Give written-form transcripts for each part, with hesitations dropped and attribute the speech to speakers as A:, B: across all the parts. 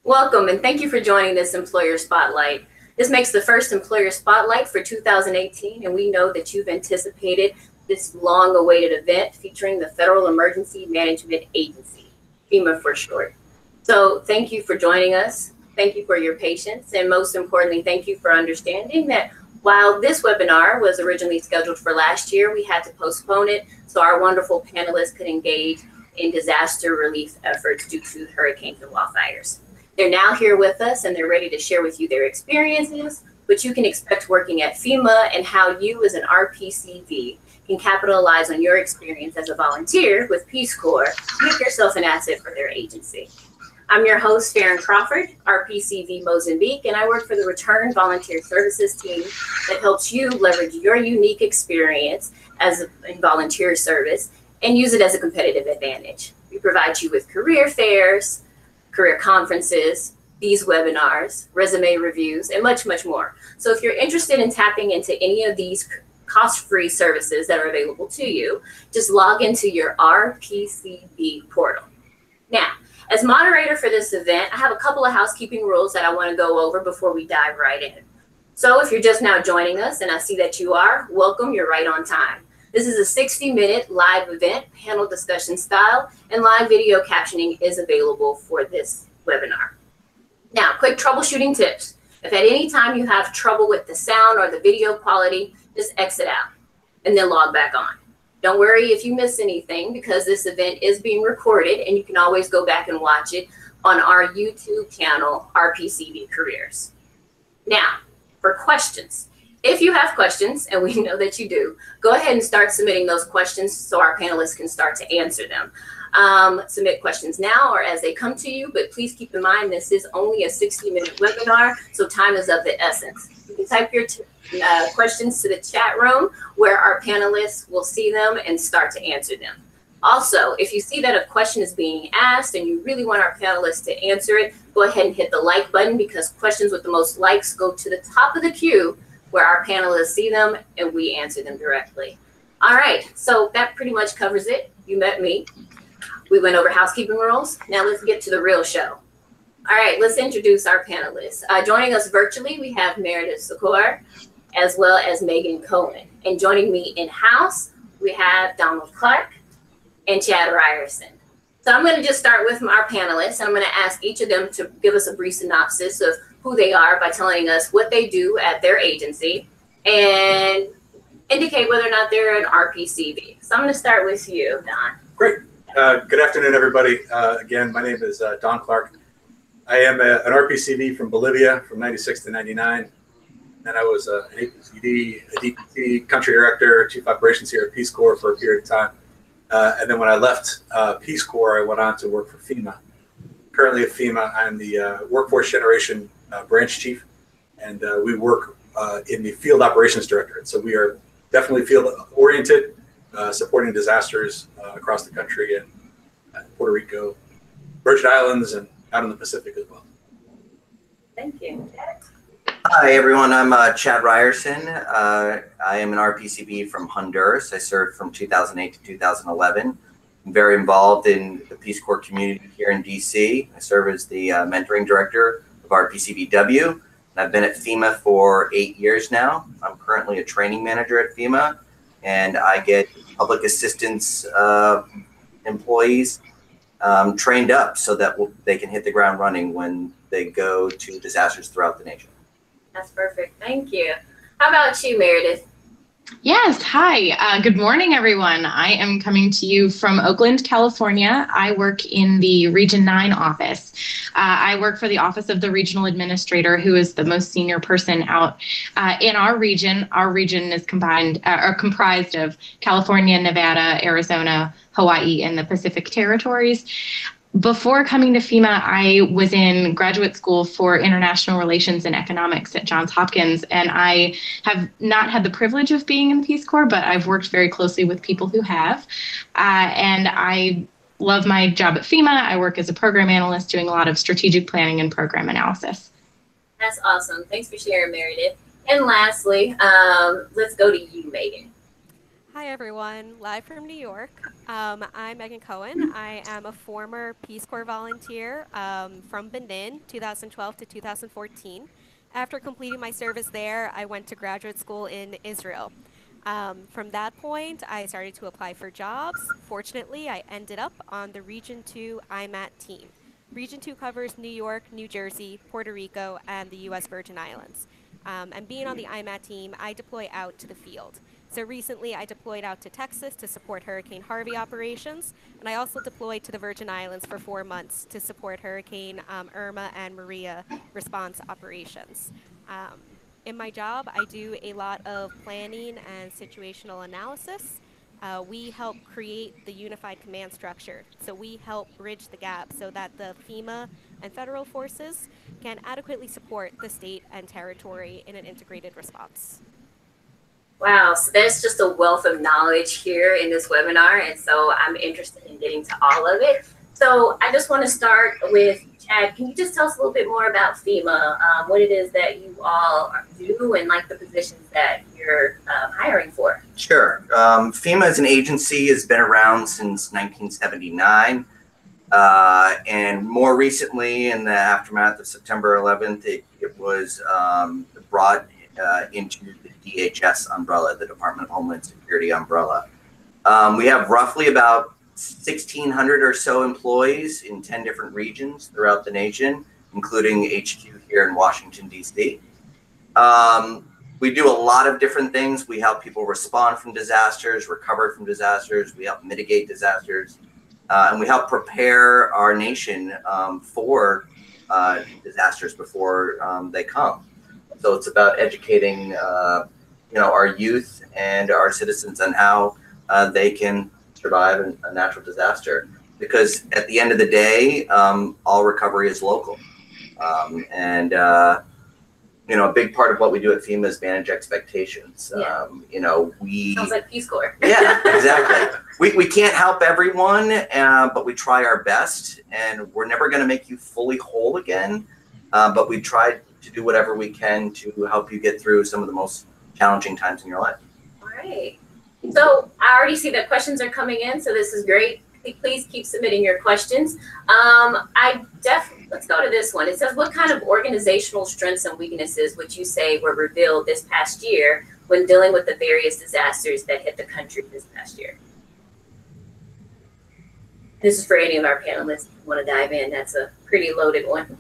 A: Welcome, and thank you for joining this Employer Spotlight. This makes the first Employer Spotlight for 2018, and we know that you've anticipated this long-awaited event featuring the Federal Emergency Management Agency, FEMA for short. So thank you for joining us. Thank you for your patience, and most importantly, thank you for understanding that while this webinar was originally scheduled for last year, we had to postpone it so our wonderful panelists could engage in disaster relief efforts due to hurricanes and wildfires. They're now here with us and they're ready to share with you their experiences, what you can expect working at FEMA, and how you as an RPCV can capitalize on your experience as a volunteer with Peace Corps to make yourself an asset for their agency. I'm your host, Farron Crawford, RPCV Mozambique, and I work for the Return Volunteer Services team that helps you leverage your unique experience in volunteer service and use it as a competitive advantage. We provide you with career fairs, career conferences, these webinars, resume reviews, and much, much more. So if you're interested in tapping into any of these cost-free services that are available to you, just log into your RPCV portal. Now, as moderator for this event, I have a couple of housekeeping rules that I want to go over before we dive right in. So if you're just now joining us, and I see that you are, welcome, you're right on time. This is a 60-minute live event, panel discussion style, and live video captioning is available for this webinar. Now, quick troubleshooting tips. If at any time you have trouble with the sound or the video quality, just exit out and then log back on. Don't worry if you miss anything, because this event is being recorded and you can always go back and watch it on our YouTube channel, RPCV Careers. Now, for questions. If you have questions, and we know that you do, go ahead and start submitting those questions so our panelists can start to answer them. Submit questions now or as they come to you, but please keep in mind this is only a 60-minute webinar, so time is of the essence. You can type your questions to the chat room where our panelists will see them and start to answer them. Also, if you see that a question is being asked and you really want our panelists to answer it, go ahead and hit the like button, because questions with the most likes go to the top of the queue where our panelists see them and we answer them directly. All right, so that pretty much covers it. You met me. We went over housekeeping rules. Now let's get to the real show. All right, let's introduce our panelists. Joining us virtually, we have Meredith Secor, as well as Megan Cohen. And joining me in-house, we have Donald Clark and Chad Ryerson. So I'm gonna just start with our panelists, and I'm gonna ask each of them to give us a brief synopsis of who they are by telling us what they do at their agency and indicate whether or not they're an RPCV. So I'm going to start with you, Don.
B: Great. Good afternoon, everybody. Again, my name is Don Clark. I am an RPCV from Bolivia from 96 to 99. And I was an APCD, a DPT, country director, chief operations here at Peace Corps for a period of time. And then when I left Peace Corps, I went on to work for FEMA. Currently at FEMA, I'm the workforce generation branch chief, and we work in the field operations directorate. So we are definitely field oriented, supporting disasters across the country and Puerto Rico, Virgin Islands, and out in the Pacific as well.
A: Thank you.
C: Hi, everyone. I'm Chad Ryerson. I am an RPCV from Honduras. I served from 2008 to 2011. I'm very involved in the Peace Corps community here in DC. I serve as the mentoring director of RPCVW. And I've been at FEMA for 8 years now. I'm currently a training manager at FEMA, and I get public assistance employees trained up so that they can hit the ground running when they go to disasters throughout the nation.
A: That's perfect. Thank you. How about you, Meredith?
D: Yes. Hi. Good morning, everyone. I am coming to you from Oakland, California. I work in the Region 9 office. I work for the Office of the Regional Administrator, who is the most senior person out in our region. Our region is comprised of California, Nevada, Arizona, Hawaii, and the Pacific Territories. Before coming to FEMA, I was in graduate school for international relations and economics at Johns Hopkins, and I have not had the privilege of being in the Peace Corps, but I've worked very closely with people who have, and I love my job at FEMA. I work as a program analyst doing a lot of strategic planning and program analysis.
A: That's awesome. Thanks for sharing, Meredith. And lastly, let's go to you, Megan.
E: Hi everyone, live from New York. I'm Megan Cohen. I am a former Peace Corps volunteer from Benin, 2012 to 2014. After completing my service there, I went to graduate school in Israel. From that point, I started to apply for jobs. Fortunately, I ended up on the Region 2 IMAT team. Region 2 covers New York, New Jersey, Puerto Rico, and the U.S. Virgin Islands. And being on the IMAT team, I deploy out to the field. So recently, I deployed out to Texas to support Hurricane Harvey operations, and I also deployed to the Virgin Islands for 4 months to support Hurricane Irma and Maria response operations. Um, in my job, I do a lot of planning and situational analysis. We help create the unified command structure. So we help bridge the gap so that the FEMA and federal forces can adequately support the state and territory in an integrated response.
A: Wow, so there's just a wealth of knowledge here in this webinar, and so I'm interested in getting to all of it. So I just want to start with Chad. Can you just tell us a little bit more about FEMA, what it is that you all do, and like the positions that you're hiring for?
C: Sure. FEMA as an agency has been around since 1979. And more recently, in the aftermath of September 11th, it was brought into the DHS umbrella, the Department of Homeland Security umbrella. We have roughly about 1,600 or so employees in 10 different regions throughout the nation, including HQ here in Washington, D.C. We do a lot of different things. We help people respond from disasters, recover from disasters. We help mitigate disasters. And we help prepare our nation for disasters before they come. So it's about educating, our youth and our citizens on how they can survive a natural disaster. Because at the end of the day, all recovery is local. A big part of what we do at FEMA is manage expectations.
A: Yeah.
C: We
A: sounds like Peace Corps.
C: Yeah, exactly. We can't help everyone, but we try our best, and we're never going to make you fully whole again. But we try to do whatever we can to help you get through some of the most challenging times in your life.
A: All right. So I already see that questions are coming in, so this is great. Please keep submitting your questions. Let's go to this one. It says, what kind of organizational strengths and weaknesses would you say were revealed this past year when dealing with the various disasters that hit the country this past year? This is for any of our panelists who want to dive in. That's a pretty loaded one.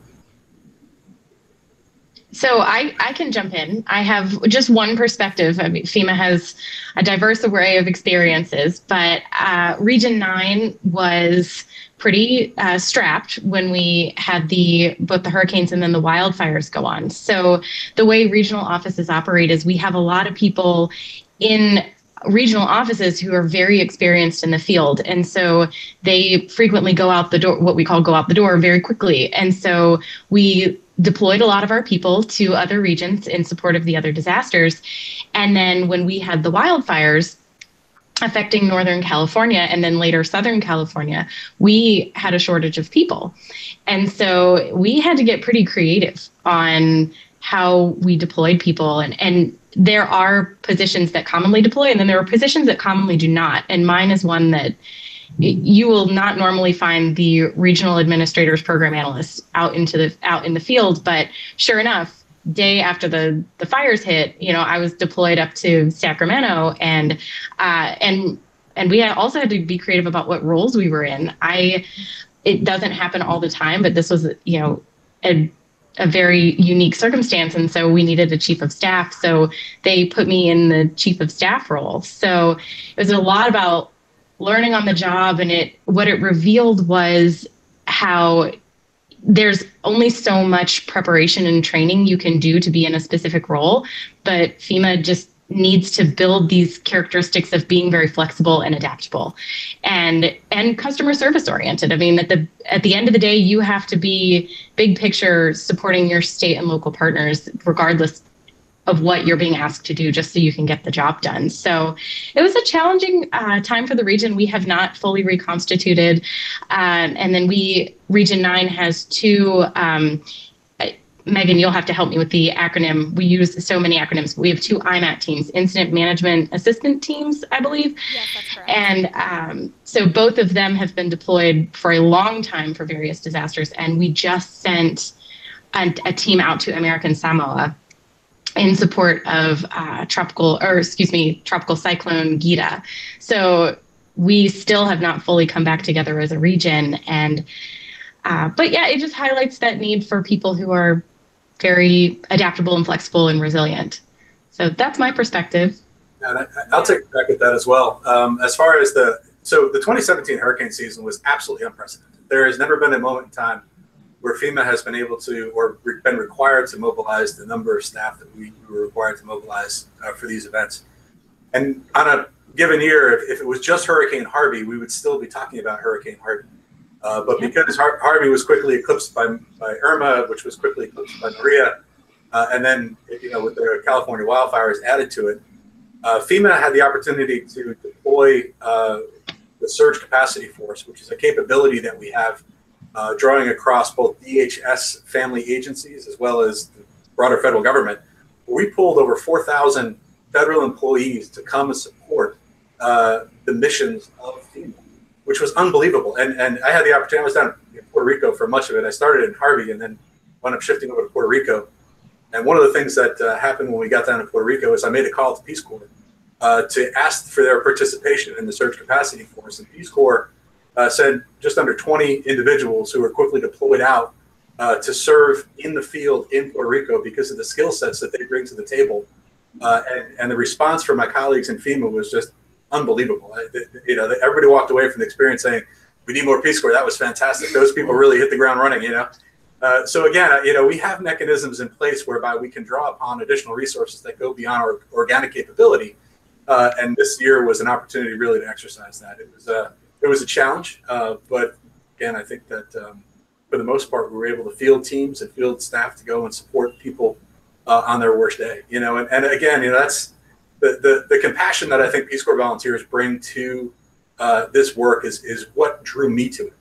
D: So I can jump in. I have just one perspective. I mean, FEMA has a diverse array of experiences, but Region 9 was pretty strapped when we had both the hurricanes and then the wildfires go on. So the way regional offices operate is we have a lot of people in regional offices who are very experienced in the field. And so they frequently go out the door, what we call go out the door, very quickly. And so we deployed a lot of our people to other regions in support of the other disasters. And then when we had the wildfires affecting Northern California and then later Southern California, we had a shortage of people. And so we had to get pretty creative on how we deployed people. And there are positions that commonly deploy, and then there are positions that commonly do not. And mine is one that you will not normally find the regional administrators, program analysts out in the field. But sure enough, day after the fires hit, I was deployed up to Sacramento, and we also had to be creative about what roles we were in. It doesn't happen all the time, but this was a very unique circumstance, and so we needed a chief of staff. So they put me in the chief of staff role. So it was a lot about learning on the job, and what it revealed was how there's only so much preparation and training you can do to be in a specific role, but FEMA just needs to build these characteristics of being very flexible and adaptable and customer service oriented. I mean, at the end of the day, you have to be big picture supporting your state and local partners, regardless of what you're being asked to do, just so you can get the job done. So it was a challenging time for the region. We have not fully reconstituted. And then Region 9 has two Megan, you'll have to help me with the acronym. We use so many acronyms. We have two IMAT teams, Incident Management Assistant Teams, I believe.
E: Yes, that's correct.
D: And so both of them have been deployed for a long time for various disasters. And we just sent a team out to American Samoa in support of tropical cyclone Gita. So we still have not fully come back together as a region. And but yeah, it just highlights that need for people who are very adaptable and flexible and resilient. So that's my perspective.
B: And I'll take a crack at that as well. As far as the 2017 hurricane season was absolutely unprecedented. There has never been a moment in time where FEMA has been able to, or been required to mobilize the number of staff that we were required to mobilize for these events. And on a given year, if it was just Hurricane Harvey, we would still be talking about Hurricane Harvey. But because Harvey was quickly eclipsed by Irma, which was quickly eclipsed by Maria, and then with the California wildfires added to it, FEMA had the opportunity to deploy the Surge Capacity Force, which is a capability that we have drawing across both DHS family agencies as well as the broader federal government. We pulled over 4,000 federal employees to come and support the missions of FEMA, which was unbelievable. And I had the opportunity, I was down in Puerto Rico for much of it. I started in Harvey and then wound up shifting over to Puerto Rico. And one of the things that happened when we got down to Puerto Rico is I made a call to Peace Corps to ask for their participation in the Surge Capacity Force. And Peace Corps sent just under 20 individuals who were quickly deployed out to serve in the field in Puerto Rico because of the skill sets that they bring to the table. And the response from my colleagues in FEMA was just unbelievable. Everybody walked away from the experience saying, "We need more Peace Corps." That was fantastic. Those people really hit the ground running. So again, we have mechanisms in place whereby we can draw upon additional resources that go beyond our organic capability. And this year was an opportunity really to exercise that. It was a challenge, but again, I think that for the most part, we were able to field teams and field staff to go and support people on their worst day. And again, that's the compassion that I think Peace Corps volunteers bring to this work is what drew me to it.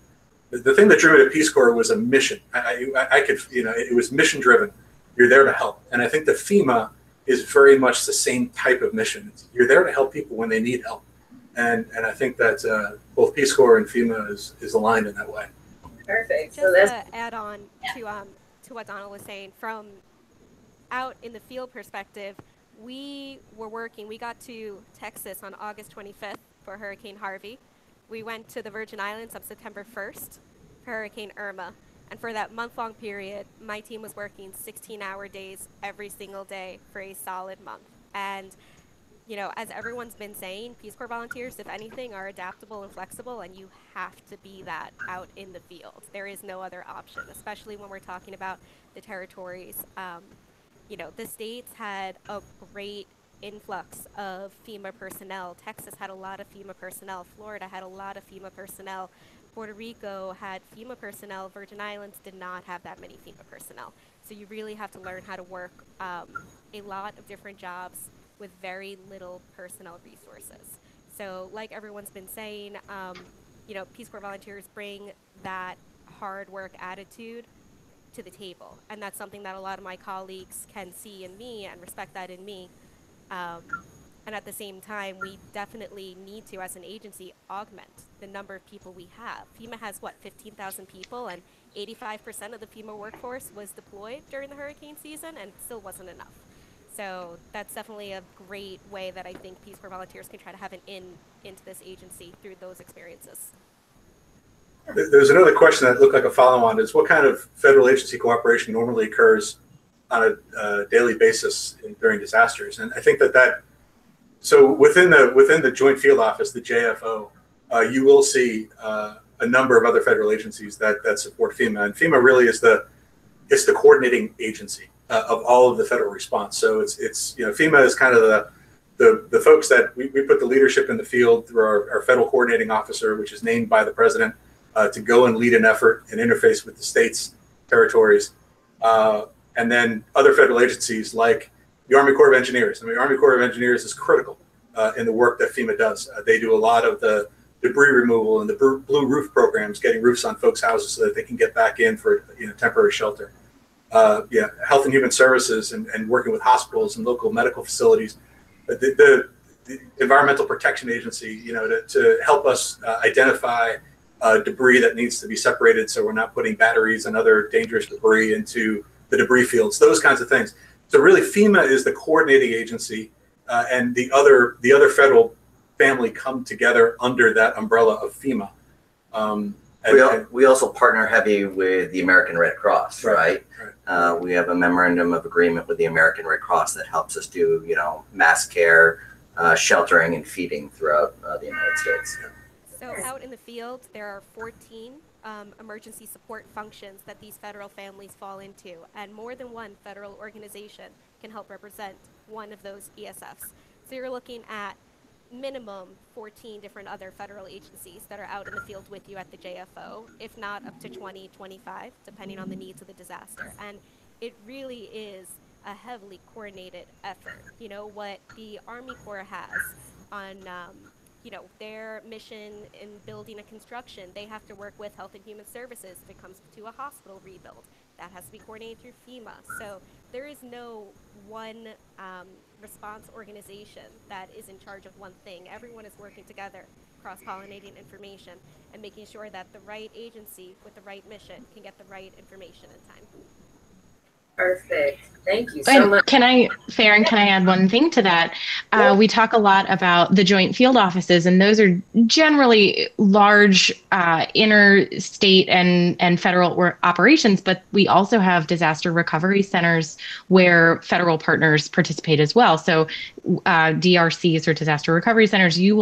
B: The thing that drew me to Peace Corps was a mission. It was mission driven. You're there to help, and I think the FEMA is very much the same type of mission. You're there to help people when they need help, and I think that both Peace Corps and FEMA is aligned in that way.
A: Perfect.
E: Just to add on to what Donna was saying, from out in the field perspective, we got to Texas on August 25th for Hurricane Harvey. We went to the Virgin Islands on September 1st for Hurricane Irma. And for that month-long period, my team was working 16-hour days every single day for a solid month. And, as everyone's been saying, Peace Corps volunteers, if anything, are adaptable and flexible, and you have to be that out in the field. There is no other option, especially when we're talking about the territories. The states had a great influx of FEMA personnel. Texas had a lot of FEMA personnel. Florida had a lot of FEMA personnel. Puerto Rico had FEMA personnel. Virgin Islands did not have that many FEMA personnel. So you really have to learn how to work a lot of different jobs with very little personnel resources. So like everyone's been saying, Peace Corps volunteers bring that hard work attitude to the table. And that's something that a lot of my colleagues can see in me and respect that in me. And at the same time, we definitely need to, as an agency, augment the number of people we have. FEMA has, 15,000 people, and 85% of the FEMA workforce was deployed during the hurricane season, and still wasn't enough. So that's definitely a great way that I think Peace Corps volunteers can try to have an into this agency through those experiences.
B: There's another question that looked like a follow-on is what kind of federal agency cooperation normally occurs on a daily basis during disasters? And I think so within the Joint Field Office, the JFO, you will see a number of other federal agencies that support FEMA, and FEMA really is the coordinating agency of all of the federal response. So it's FEMA is kind of the folks that we put the leadership in the field through our federal coordinating officer, which is named by the president, to go and lead an effort and interface with the states, territories, and then other federal agencies like the Army Corps of Engineers. The Army Corps of Engineers is critical in the work that FEMA does. They do a lot of the debris removal and the blue roof programs, getting roofs on folks' houses so that they can get back in for temporary shelter. Health and Human Services and working with hospitals and local medical facilities, the Environmental Protection Agency, to help us identify debris that needs to be separated, so we're not putting batteries and other dangerous debris into the debris fields, those kinds of things. So really, FEMA is the coordinating agency, and the other federal family come together under that umbrella of FEMA.
C: We also partner heavy with the American Red Cross, right? We have a memorandum of agreement with the American Red Cross that helps us do, mass care, sheltering, and feeding throughout the United States.
E: So out in the field, there are 14 emergency support functions that these federal families fall into, and more than one federal organization can help represent one of those ESFs. So you're looking at minimum 14 different other federal agencies that are out in the field with you at the JFO, if not up to 20, 25, depending on the needs of the disaster. And it really is a heavily coordinated effort. What the Army Corps has on their mission in building a construction, they have to work with Health and Human Services if it comes to a hospital rebuild. That has to be coordinated through FEMA. So there is no one response organization that is in charge of one thing. Everyone is working together, cross-pollinating information, and making sure that the right agency with the right mission can get the right information in time.
A: Perfect. Thank you so much.
D: Farron, can I add one thing to that? We talk a lot about the joint field offices, and those are generally large interstate and federal operations, but we also have disaster recovery centers where federal partners participate as well. So DRCs, or disaster recovery centers, you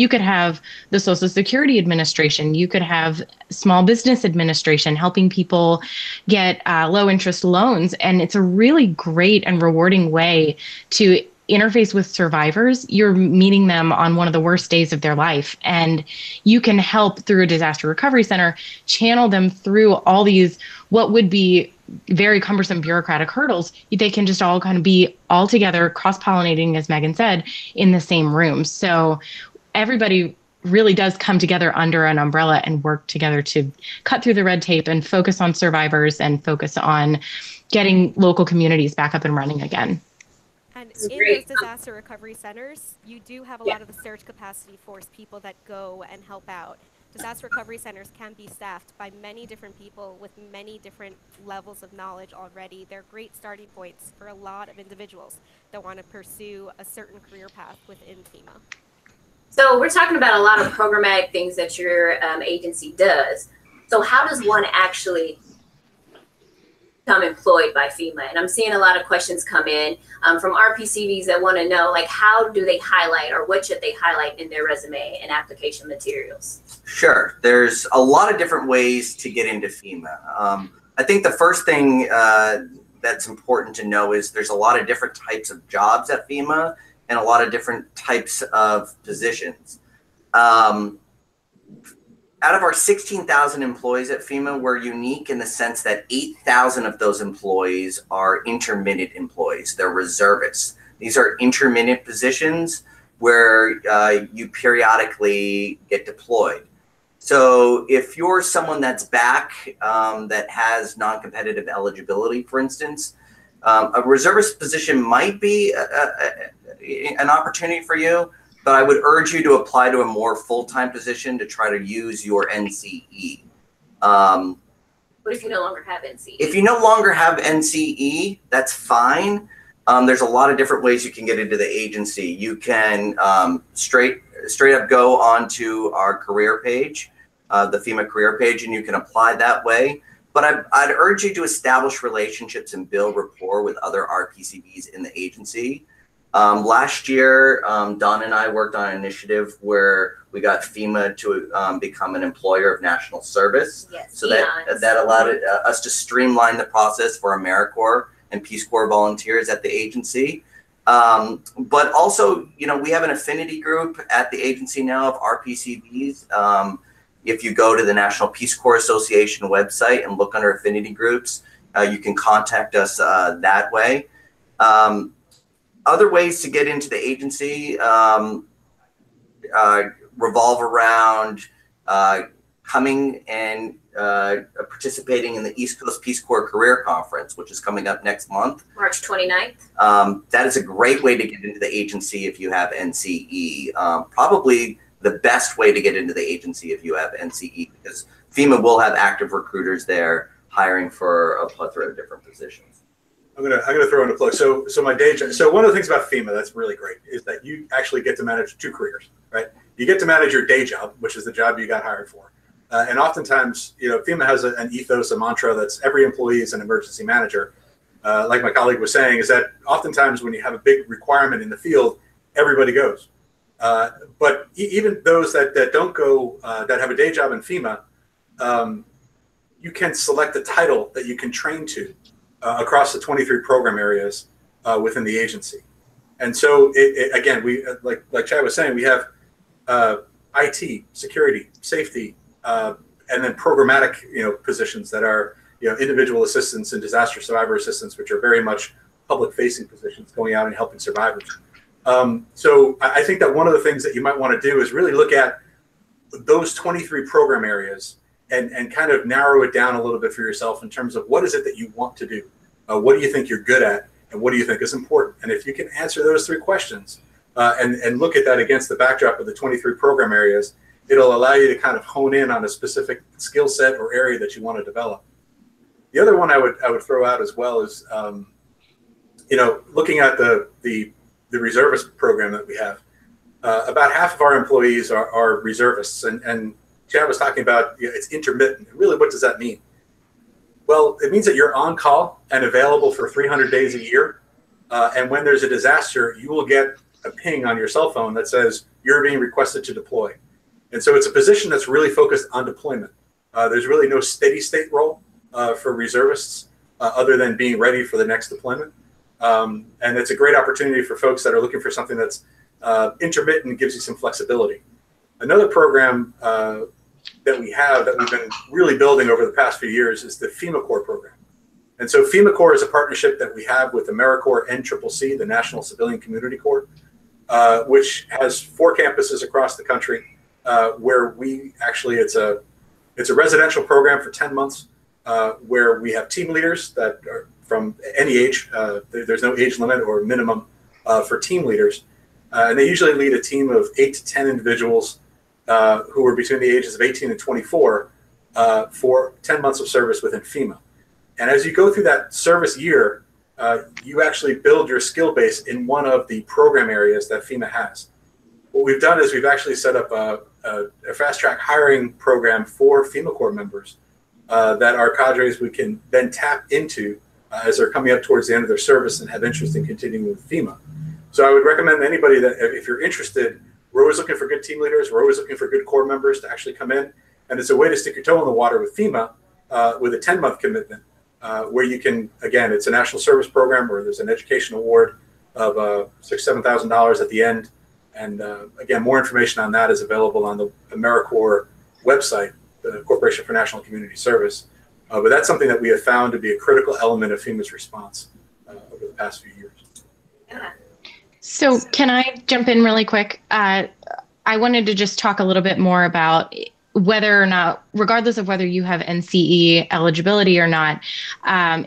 D: could have the Social Security Administration, you could have Small Business Administration helping people get low interest loans. And it's a really great and rewarding way to interface with survivors. You're meeting them on one of the worst days of their life, and you can help through a disaster recovery center channel them through all these what would be very cumbersome bureaucratic hurdles. They can just all kind of be all together, cross-pollinating, as Megan said, in the same room. So everybody really does come together under an umbrella and work together to cut through the red tape and focus on survivors and focus on getting local communities back up and running again.
E: And in those disaster recovery centers, you do have a lot of the surge capacity force people that go and help out. Disaster recovery centers can be staffed by many different people with many different levels of knowledge already. They're great starting points for a lot of individuals that want to pursue a certain career path within FEMA.
A: So we're talking about a lot of programmatic things that your agency does. So how does one actually become employed by FEMA? And I'm seeing a lot of questions come in from RPCVs that want to know, like, how do they highlight, or what should they highlight in their resume and application materials?
C: Sure. There's a lot of different ways to get into FEMA. I think the first thing that's important to know is there's a lot of different types of jobs at FEMA and a lot of different types of positions. Out of our 16,000 employees at FEMA, we're unique in the sense that 8,000 of those employees are intermittent employees. They're reservists. These are intermittent positions where you periodically get deployed. So if you're someone that's back that has non-competitive eligibility, for instance, a reservist position might be an opportunity for you, but I would urge you to apply to a more full-time position to try to use your NCE.
A: What if you no longer have NCE?
C: If you no longer have NCE, that's fine. There's a lot of different ways you can get into the agency. You can straight up go onto our career page, the FEMA career page, and you can apply that way. But I'd urge you to establish relationships and build rapport with other RPCVs in the agency. Last year, Don and I worked on an initiative where we got FEMA to become an employer of national service.
A: Yes,
C: so that allowed us to streamline the process for AmeriCorps and Peace Corps volunteers at the agency. But also, we have an affinity group at the agency now of RPCVs. If you go to the National Peace Corps Association website and look under affinity groups, you can contact us that way. Other ways to get into the agency revolve around coming and participating in the East Coast Peace Corps Career Conference, which is coming up next month.
A: March 29th.
C: That is a great way to get into the agency if you have NCE. Probably the best way to get into the agency if you have NCE, because FEMA will have active recruiters there hiring for a plethora of different positions.
B: I'm gonna throw in a plug. So my day job. So one of the things about FEMA that's really great is that you actually get to manage two careers, right? You get to manage your day job, which is the job you got hired for, and oftentimes, FEMA has an ethos, a mantra that's every employee is an emergency manager. Like my colleague was saying, is that oftentimes when you have a big requirement in the field, everybody goes. But even those that don't go, that have a day job in FEMA, you can select a title that you can train to across the 23 program areas within the agency. And so, again, we like Chad was saying, we have IT, security, safety, and then programmatic, positions that are, individual assistance and disaster survivor assistance, which are very much public-facing positions, going out and helping survivors. So I think that one of the things that you might want to do is really look at those 23 program areas and kind of narrow it down a little bit for yourself in terms of what is it that you want to do, what do you think you're good at, and what do you think is important. And if you can answer those three questions and look at that against the backdrop of the 23 program areas, it'll allow you to kind of hone in on a specific skill set or area that you want to develop. The other one I would throw out as well is, looking at the reservist program that we have. About half of our employees are reservists, and Chad was talking about it's intermittent. Really, what does that mean? Well, it means that you're on call and available for 300 days a year, and when there's a disaster, you will get a ping on your cell phone that says you're being requested to deploy. And so it's a position that's really focused on deployment. There's really no steady state role for reservists other than being ready for the next deployment. And it's a great opportunity for folks that are looking for something that's intermittent and gives you some flexibility. Another program that we have that we've been really building over the past few years is the FEMA Corps program. And so FEMA Corps is a partnership that we have with AmeriCorps NCCC, the National Civilian Community Corps, which has 4 campuses across the country where we actually, it's a residential program for 10 months where we have team leaders that are from any age. There's no age limit or minimum for team leaders. And they usually lead a team of 8 to 10 individuals who are between the ages of 18 and 24 for 10 months of service within FEMA. And as you go through that service year, you actually build your skill base in one of the program areas that FEMA has. What we've done is we've actually set up a fast track hiring program for FEMA Corps members that our cadres we can then tap into as they're coming up towards the end of their service and have interest in continuing with FEMA. So I would recommend anybody that if you're interested, we're always looking for good team leaders. We're always looking for good Corps members to actually come in. And it's a way to stick your toe in the water with FEMA with a 10-month commitment where you can, again, it's a national service program where there's an education award of $6,000 to $7,000 at the end. And again, more information on that is available on the AmeriCorps website, the Corporation for National Community Service. But that's something that we have found to be a critical element of FEMA's response over the past few years.
A: Yeah.
D: So can I jump in really quick? I wanted to just talk a little bit more about whether or not, regardless of whether you have NCE eligibility or not,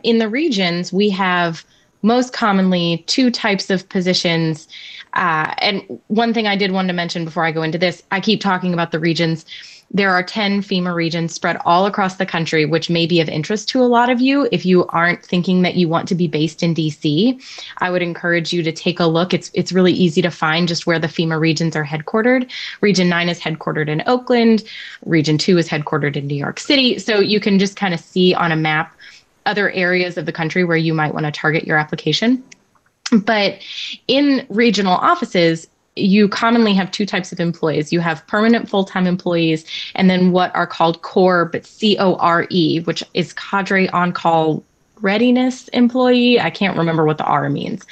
D: in the regions, we have most commonly 2 types of positions. And one thing I did want to mention before I go into this, I keep talking about the regions. There are 10 FEMA regions spread all across the country, which may be of interest to a lot of you. If you aren't thinking that you want to be based in DC, I would encourage you to take a look. It's really easy to find just where the FEMA regions are headquartered. Region 9 is headquartered in Oakland. Region 2 is headquartered in New York City. So you can just kind of see on a map other areas of the country where you might want to target your application. But in regional offices, you commonly have 2 types of employees. You have permanent full-time employees and then what are called CORE, but CORE, which is cadre on-call readiness employee. I can't remember what the R means.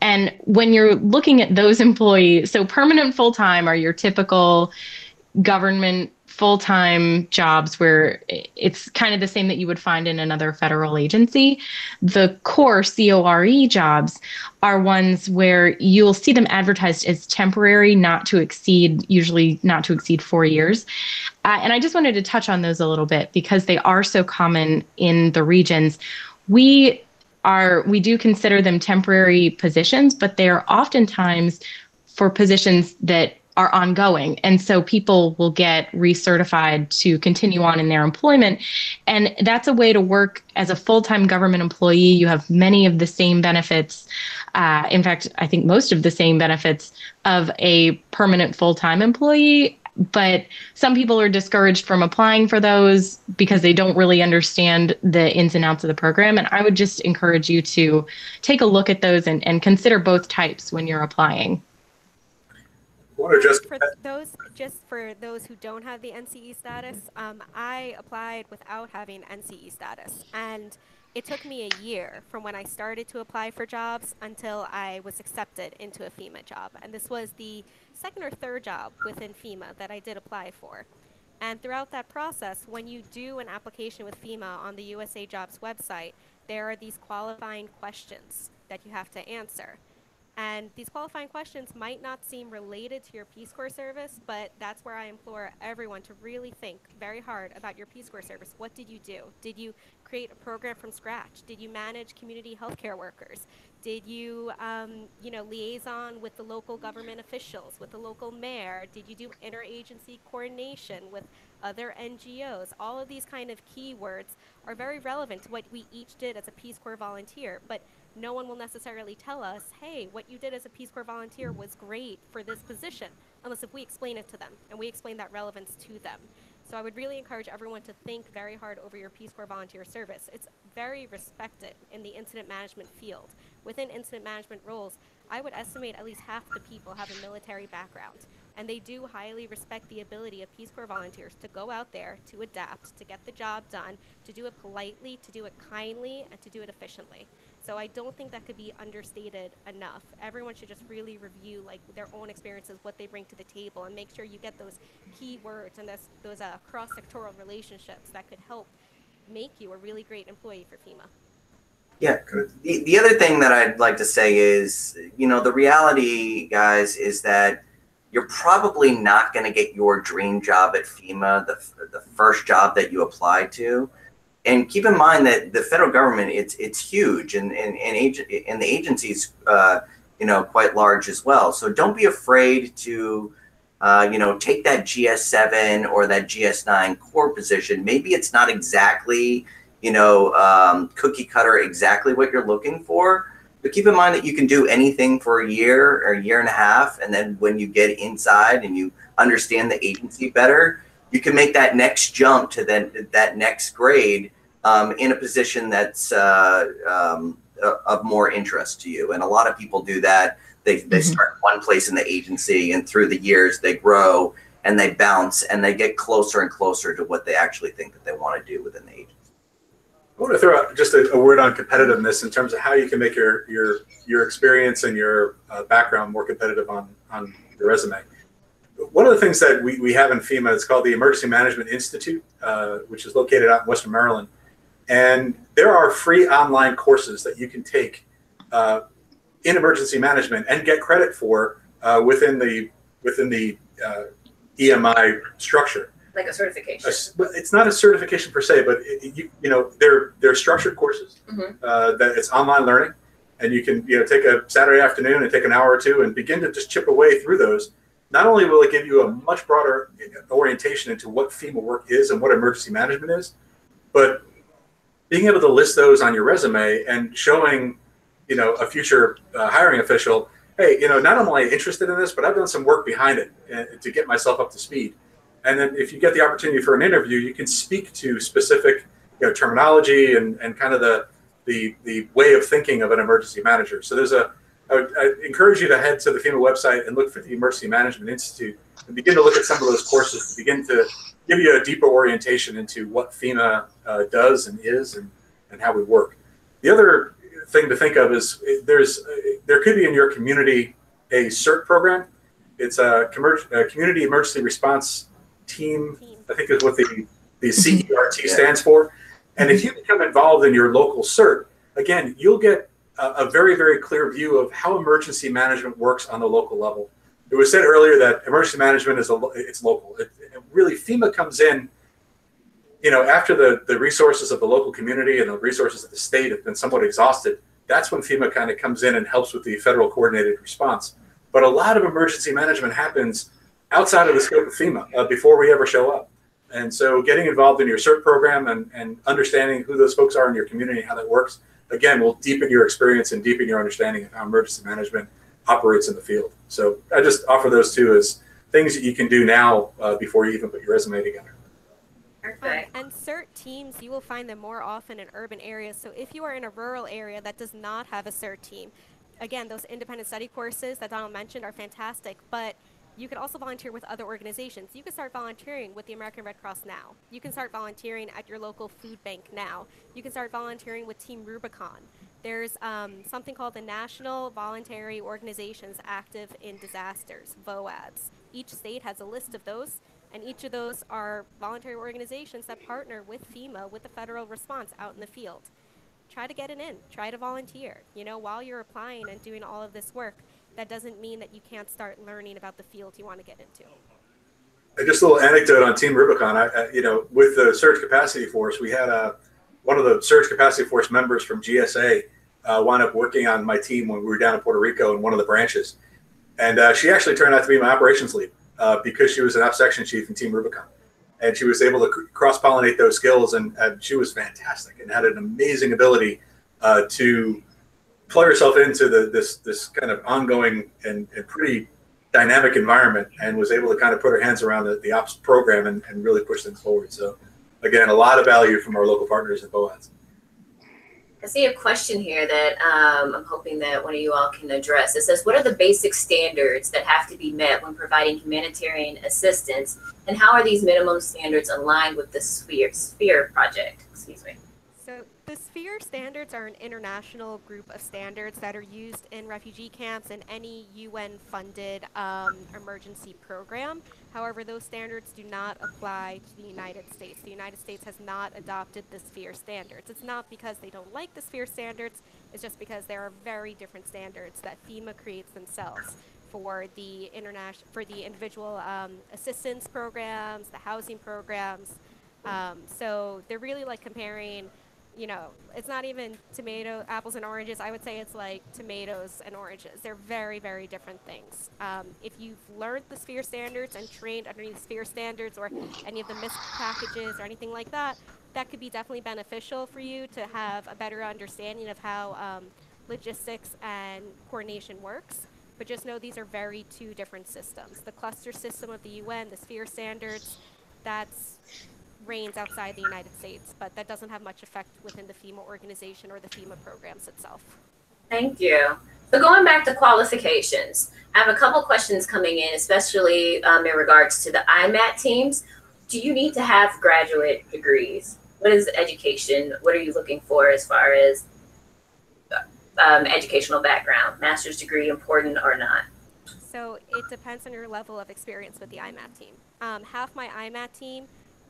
D: And when you're looking at those employees, so permanent full-time are your typical government full-time jobs where it's kind of the same that you would find in another federal agency. The core CORE jobs are ones where you'll see them advertised as temporary, usually not to exceed 4 years. And I just wanted to touch on those a little bit because they are so common in the regions. We do consider them temporary positions, but they are oftentimes for positions that are ongoing. And so people will get recertified to continue on in their employment. And that's a way to work as a full-time government employee. You have many of the same benefits. In fact, I think most of the same benefits of a permanent full-time employee. But some people are discouraged from applying for those because they don't really understand the ins and outs of the program. And I would just encourage you to take a look at those and consider both types when you're applying.
E: For those who don't have the NCE status, I applied without having NCE status, and it took me a year from when I started to apply for jobs until I was accepted into a FEMA job. And this was the second or third job within FEMA that I did apply for. And throughout that process, when you do an application with FEMA on the USA Jobs website, there are these qualifying questions that you have to answer. And these qualifying questions might not seem related to your Peace Corps service, but that's where I implore everyone to really think very hard about your Peace Corps service. What did you do? Did you create a program from scratch? Did you manage community healthcare workers? Did you, liaison with the local government officials, with the local mayor? Did you do interagency coordination with other NGOs? All of these kind of keywords are very relevant to what we each did as a Peace Corps volunteer, but no one will necessarily tell us, hey, what you did as a Peace Corps volunteer was great for this position, unless if we explain it to them and we explain that relevance to them. So I would really encourage everyone to think very hard over your Peace Corps volunteer service. It's very respected in the incident management field. Within incident management roles, I would estimate at least half the people have a military background. And they do highly respect the ability of Peace Corps volunteers to go out there, to adapt, to get the job done, to do it politely, to do it kindly, and to do it efficiently. So I don't think that could be understated enough. Everyone should just really review their own experiences, what they bring to the table, and make sure you get those key words and those cross-sectoral relationships that could help make you a really great employee for FEMA.
C: Yeah, the other thing that I'd like to say is, the reality, guys, is that you're probably not going to get your dream job at FEMA, the first job that you apply to. And keep in mind that the federal government, it's huge, and the agency's quite large as well. So don't be afraid to take that GS7 or that GS9 core position. Maybe it's not exactly cookie cutter exactly what you're looking for, but keep in mind that you can do anything for a year or a year and a half, and then when you get inside and you understand the agency better, you can make that next jump to that next grade in a position that's of more interest to you. And a lot of people do that. They start one place in the agency, and through the years they grow and they bounce and they get closer and closer to what they actually think that they want to do within the agency.
B: I want to throw out just a word on competitiveness in terms of how you can make your experience and your background more competitive on your resume. One of the things that we have in FEMA is called the Emergency Management Institute, which is located out in Western Maryland. And there are free online courses that you can take in emergency management and get credit for within the EMI structure.
A: Like a certification.
B: It's not a certification per se, but they're structured courses that it's online learning, and you can take a Saturday afternoon and take an hour or two and begin to just chip away through those. Not only will it give you a much broader orientation into what FEMA work is and what emergency management is, but being able to list those on your resume and showing, a future hiring official, hey, not only am I interested in this, but I've done some work behind it to get myself up to speed. And then if you get the opportunity for an interview, you can speak to specific terminology and kind of the way of thinking of an emergency manager. So I encourage you to head to the FEMA website and look for the Emergency Management Institute and begin to look at some of those courses to begin to give you a deeper orientation into what FEMA does and is and how we work. The other thing to think of is there could be in your community a CERT program. It's a community emergency response team, I think is what the CERT stands for. And if you become involved in your local CERT, again, you'll get a very, very clear view of how emergency management works on the local level. It was said earlier that emergency management is it's local. Really, FEMA comes in, after the resources of the local community and the resources of the state have been somewhat exhausted. That's when FEMA kind of comes in and helps with the federal coordinated response. But a lot of emergency management happens outside of the scope of FEMA before we ever show up. And so getting involved in your CERT program and understanding who those folks are in your community and how that works, again, will deepen your experience and deepen your understanding of how emergency management operates in the field. So I just offer those two as things that you can do now before you even put your resume together.
A: Perfect.
E: And CERT teams, you will find them more often in urban areas. So if you are in a rural area that does not have a CERT team, again, those independent study courses that Donald mentioned are fantastic, but you can also volunteer with other organizations. You can start volunteering with the American Red Cross now. You can start volunteering at your local food bank now. You can start volunteering with Team Rubicon. There's something called the National Voluntary Organizations Active in Disasters, VOADs. Each state has a list of those, and each of those are voluntary organizations that partner with FEMA, with the federal response out in the field. Try to get it in, try to volunteer. While you're applying and doing all of this work, that doesn't mean that you can't start learning about the field you want to get into.
B: Just a little anecdote on Team Rubicon. With the Surge Capacity Force, we had one of the Surge Capacity Force members from GSA wound up working on my team when we were down in Puerto Rico in one of the branches. And she actually turned out to be my operations lead because she was an ops section chief in Team Rubicon. And she was able to cross-pollinate those skills, and she was fantastic and had an amazing ability to play herself into this kind of ongoing and pretty dynamic environment, and was able to kind of put her hands around the ops program and really push things forward. So again, a lot of value from our local partners at BOADs.
A: I see a question here that I'm hoping that one of you all can address. It says, what are the basic standards that have to be met when providing humanitarian assistance, and how are these minimum standards aligned with the SPHERE project? Excuse me.
E: So the SPHERE standards are an international group of standards that are used in refugee camps and any UN-funded emergency program. However, those standards do not apply to the United States. The United States has not adopted the SPHERE standards. It's not because they don't like the SPHERE standards, it's just because there are very different standards that FEMA creates themselves for the individual assistance programs, the housing programs. So they're really like comparing, it's not even apples and oranges. I would say it's like tomatoes and oranges. They're very, very different things. If you've learned the SPHERE standards and trained underneath SPHERE standards or any of the MISC packages or anything like that, that could be definitely beneficial for you to have a better understanding of how logistics and coordination works. But just know these are two different systems. The cluster system of the UN, the SPHERE standards, that's reigns outside the United States, but that doesn't have much effect within the FEMA organization or the FEMA programs itself.
A: Thank you. So going back to qualifications, I have a couple questions coming in, especially in regards to the IMAT teams. Do you need to have graduate degrees? What is education? What are you looking for as far as educational background? Master's degree important or not?
E: So it depends on your level of experience with the IMAT team. Half my IMAT team,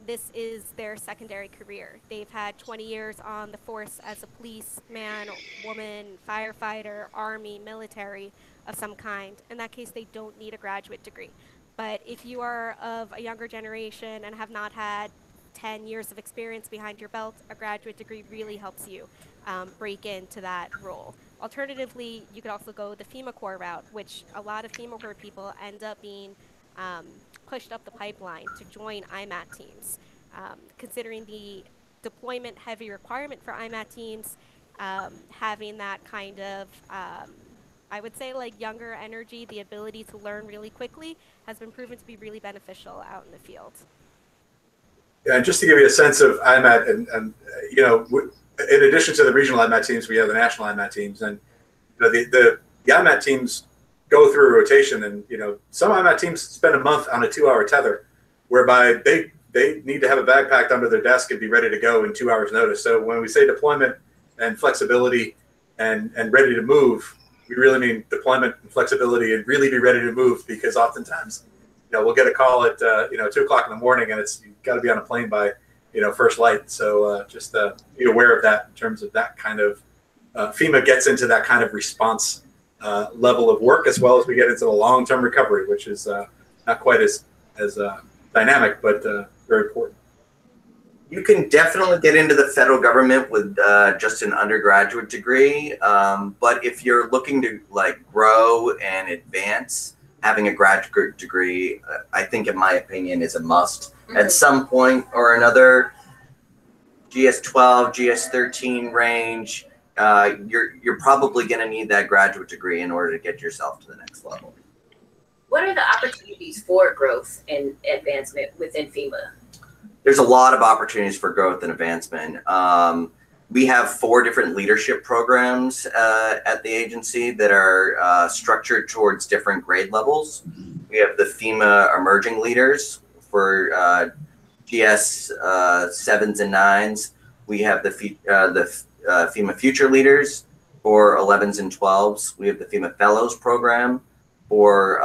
E: this is their secondary career. They've had 20 years on the force as a policeman, woman, firefighter, army, military of some kind. In that case, they don't need a graduate degree. But if you are of a younger generation and have not had 10 years of experience behind your belt, a graduate degree really helps you break into that role. Alternatively, you could also go the FEMA Corps route, which a lot of FEMA Corps people end up being pushed up the pipeline to join IMAT teams. Considering the deployment heavy requirement for IMAT teams, having that kind of, I would say like younger energy, the ability to learn really quickly has been proven to be really beneficial out in the field.
B: Yeah, and just to give you a sense of IMAT, and in addition to the regional IMAT teams, we have the national IMAT teams, and the IMAT teams go through a rotation, and some IMAT teams spend a month on a 2-hour tether, whereby they need to have a bag packed under their desk and be ready to go in 2 hours notice. So when we say deployment and flexibility and ready to move, we really mean deployment and flexibility and really be ready to move, because oftentimes we'll get a call at 2:00 in the morning, and you've got to be on a plane by first light. So just be aware of that in terms of that kind of FEMA gets into that kind of response level of work, as well as we get into the long-term recovery, which is not quite as dynamic, but very important.
C: You can definitely get into the federal government with just an undergraduate degree, but if you're looking to grow and advance, having a graduate degree, I think, in my opinion, is a must. At some point or another, GS-12, GS-13 range, you're probably going to need that graduate degree in order to get yourself to the next level.
A: What are the opportunities for growth and advancement within FEMA?
C: There's a lot of opportunities for growth and advancement. We have 4 different leadership programs at the agency that are structured towards different grade levels. We have the FEMA Emerging Leaders for GS 7s and 9s. We have the FEMA Future Leaders for 11s and 12s. We have the FEMA Fellows program for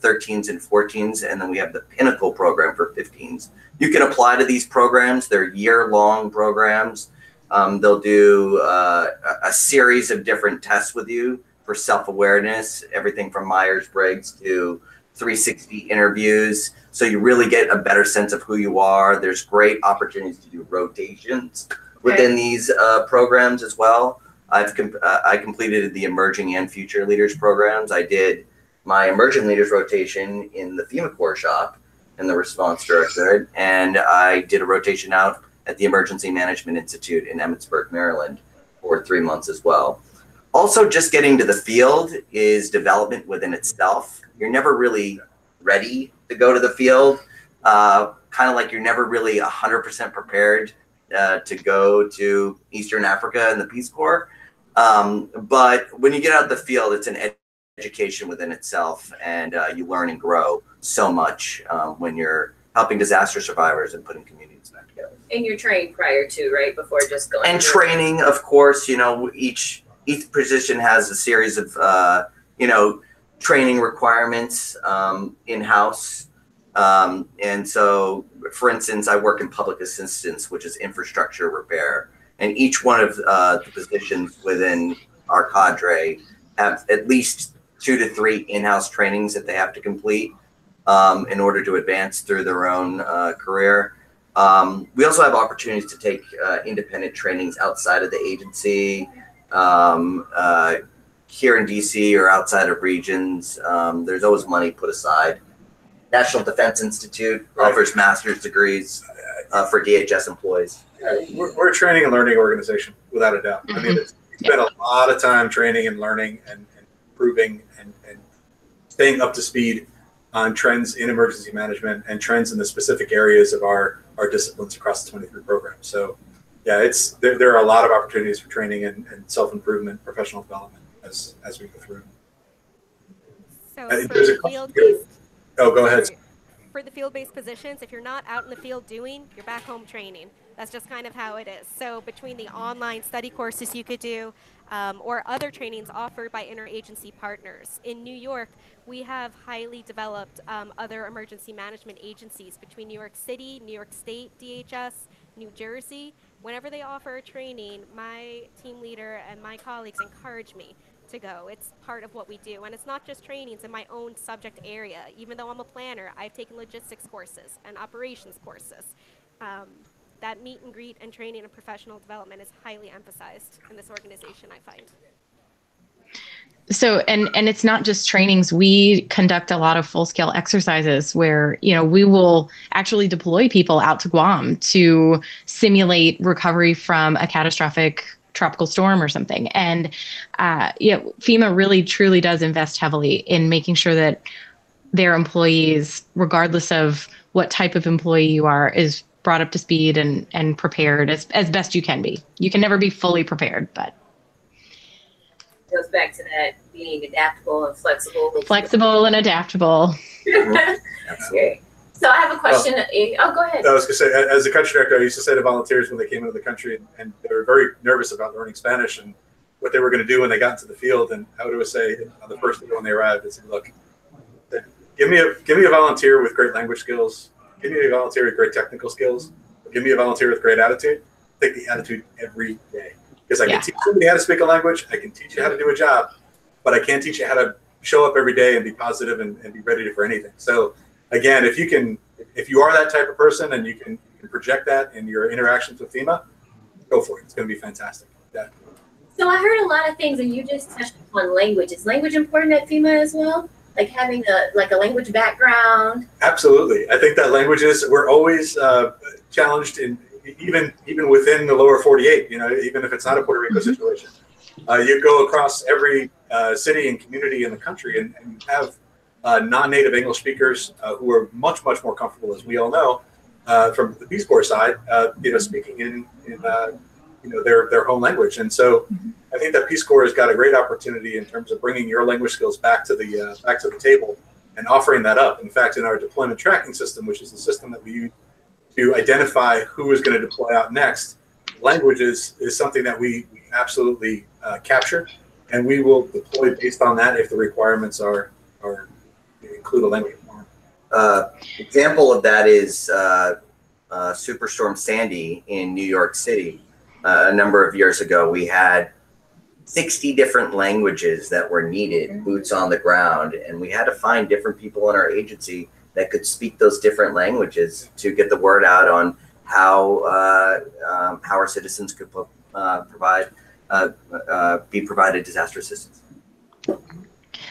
C: 13s and 14s, and then we have the Pinnacle program for 15s. You can apply to these programs. They're year-long programs. They'll do a series of different tests with you for self-awareness, everything from Myers-Briggs to 360 interviews. So you really get a better sense of who you are. There's great opportunities to do rotations within these programs as well. I completed the Emerging and Future Leaders programs. I did my Emerging Leaders rotation in the FEMA Corps shop and the response directorate, and I did a rotation out at the Emergency Management Institute in Emmitsburg, Maryland for 3 months as well. Also, just getting to the field is development within itself. You're never really ready to go to the field, kind of like you're never really 100% prepared to go to Eastern Africa and the Peace Corps. But when you get out of the field, it's an education within itself, and you learn and grow so much when you're helping disaster survivors and putting communities back together.
A: And you're trained prior to, right, before just going.
C: And training, of course, each position has a series of training requirements in-house. And so, for instance, I work in public assistance, which is infrastructure repair. And each one of the positions within our cadre have at least 2 to 3 in-house trainings that they have to complete in order to advance through their own career. We also have opportunities to take independent trainings outside of the agency, here in DC or outside of regions. There's always money put aside. National Defense Institute offers master's degrees for DHS employees.
B: We're a training and learning organization, without a doubt. I mean, we spend a lot of time training and learning and improving and staying up to speed on trends in emergency management and trends in the specific areas of our disciplines across the 23 programs. So, yeah, there are a lot of opportunities for training and self-improvement, professional development as we go through.
E: So
B: there's a field-based. Oh, go ahead.
E: For the field-based positions, if you're not out in the field doing, you're back home training. That's just kind of how it is. So between the online study courses you could do or other trainings offered by interagency partners. In New York, we have highly developed other emergency management agencies between New York City, New York State, DHS, New Jersey. Whenever they offer a training, my team leader and my colleagues encourage me to go. It's part of what we do. And it's not just trainings in my own subject area. Even though I'm a planner, I've taken logistics courses and operations courses. That meet and greet and training and professional development is highly emphasized in this organization, I find.
D: So, and it's not just trainings. We conduct a lot of full-scale exercises where, we will actually deploy people out to Guam to simulate recovery from a catastrophic tropical storm or something. And FEMA really truly does invest heavily in making sure that their employees, regardless of what type of employee you are, is brought up to speed and prepared as best you can be. You can never be fully prepared, but
A: it goes back to that being adaptable and flexible.
D: Flexible and adaptable.
A: Absolutely. So I have a question. Go ahead.
B: I was going to say, as a country director, I used to say to volunteers when they came into the country, and they were very nervous about learning Spanish and what they were going to do when they got into the field. And I would always say, on the first day when they arrived, I said, look, give me a volunteer with great language skills. Give me a volunteer with great technical skills. Give me a volunteer with great attitude. Take the attitude every day, because I can teach somebody how to speak a language. I can teach you how to do a job, but I can't teach you how to show up every day and be positive and be ready for anything. So again, if you are that type of person and you can project that in your interactions with FEMA, go for it. It's going to be fantastic. Yeah.
A: So I heard a lot of things, and you just touched upon language. Is language important at FEMA as well? Like having a language background? Absolutely. I think that languages, we're always challenged in even within the lower 48, even if it's not a Puerto Rico situation. You go across every city and community in the country and you have non-native English speakers who are much, much more comfortable, as we all know, from the Peace Corps side, speaking in their home language. And so I think that Peace Corps has got a great opportunity in terms of bringing your language skills back to the table and offering that up. In fact, in our deployment tracking system, which is the system that we use to identify who is going to deploy out next, language is something that we absolutely capture, and we will deploy based on that if the requirements are include a language.
C: Example of that is Superstorm Sandy in New York City. A number of years ago, we had 60 different languages that were needed, boots on the ground, and we had to find different people in our agency that could speak those different languages to get the word out on how our citizens could be provided disaster assistance.